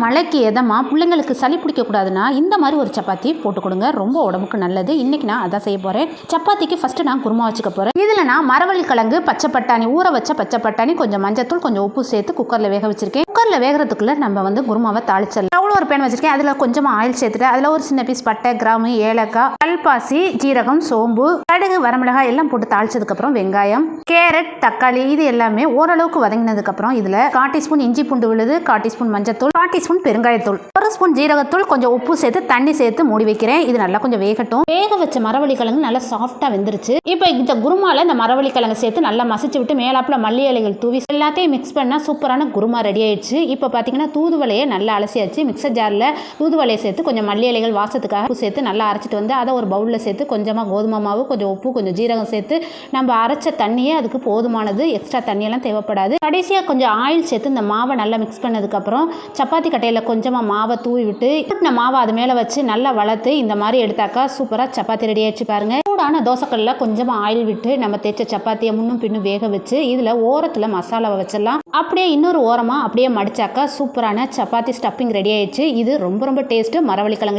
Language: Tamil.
மழைக்கு எதமாக பிள்ளைங்களுக்கு சளி பிடிக்கக்கூடாதுன்னா இந்த மாதிரி ஒரு சப்பாத்தி போட்டு கொடுங்க, ரொம்ப உடம்புக்கு நல்லது. இன்றைக்கி நான் அதான் செய்ய போகிறேன். சப்பாத்திக்கு ஃபஸ்ட்டு நான் குருமா வச்சுக்க போகிறேன். இதில் நான் மரவள்ளி கிழங்கு, பச்சை பட்டாணி, ஊற வச்ச பச்சை பட்டாணி, கொஞ்சம் மஞ்சத்தூள், கொஞ்சம் உப்பு சேர்த்து குக்கரில் வேக வச்சுருக்கேன். குக்கரில் வேகிறதுக்குள்ளே நம்ம குருமாவை தாளிச்சிடலாம். அவ்வளோ ஒரு பேன் வச்சுருக்கேன். அதில் கொஞ்சமாக ஆயில் சேர்த்துட்டு அதில் ஒரு சின்ன பீஸ் பட்டை, கிராம்பு, ஏலக்காய், கல்பாசி, ஜீரகம், சோம்பு, கடுகு, வரமிளகாய் எல்லாம் போட்டு தாளிச்சதுக்கப்புறம் வெங்காயம், கேரட், தக்காளி இது எல்லாமே ஓரளவுக்கு வதங்கினதுக்கப்புறம் இதில் 1/4 டீஸ்பூன் இஞ்சி பூண்டு விழுது, 1/4 டீஸ்பூன் மஞ்சத்தூள், 1/4 டீஸ்பூன் பெருங்காயத்தூள், 1 ஸ்பூன் ஜீரகத்தூள், கொஞ்சம் உப்பு சேர்த்து தண்ணி சேர்த்து மூடி வைக்கிறேன். இது நல்லா கொஞ்சம் வேகட்டும். வேக வச்ச மரவள்ளி கிழங்கு நல்லா சாஃப்டாக வெந்துருச்சு. இப்போ இந்த குருமாவில் இந்த மரவள்ளி கிழங்கு சேர்த்து நல்லா மசிச்சு விட்டு மேலாப்பில் மல்லி இலைகள் தூவி எல்லாத்தையும் மிக்ஸ் பண்ணால் சூப்பரான குருமா ரெடி ஆயிடுச்சு. இப்போ பார்த்தீங்கன்னா தூதுவளையை நல்லா அலசியாச்சு. மிக்சர் ஜாரில் தூதுவளையை சேர்த்து கொஞ்சம் மல்லி இலைகள் வாசத்துக்காக உப்பு சேர்த்து நல்லா அரைச்சிட்டு வந்து அதை ஒரு பவுலில் சேர்த்து கொஞ்சமாக கோதுமை மாவு, கொஞ்சம் உப்பு, கொஞ்சம் ஜீரகம் சேர்த்து நம்ம அரைச்ச தண்ணியே அதுக்கு போதுமானது, எக்ஸ்ட்ரா தண்ணியெல்லாம் தேவைப்படாது. கடைசியாக கொஞ்சம் ஆயில் சேர்த்து இந்த மாவை நல்லா மிக்ஸ் பண்ணதுக்கப்புறம் சப்பாத்தி கட்டையில் கொஞ்சமாக மாவை தூவி விட்டு இந்த மாவை அது மேலே வச்சு நல்லா வளர்த்து இந்த மாதிரி எடுத்தாக்கா சூப்பராக சப்பாத்தி ரெடி ஆயிடுச்சு பாருங்க. சூடான தோசைக்கல்லில் கொஞ்சமாக ஆயில் விட்டு நம்ம தேய்ச்ச சப்பாத்தியை முன்னும் பின்னும் வேக வச்சு இதில் ஓரத்தில் மசாலாவை வச்சிடலாம். அப்படியே இன்னொரு ஓரமாக அப்படியே மடிச்சாக்கா சூப்பரான சப்பாத்தி ஸ்டஃபிங் ரெடி ஆயிடுச்சு. இது ரொம்ப ரொம்ப டேஸ்ட்டு மரவள்ளி கிழங்கு.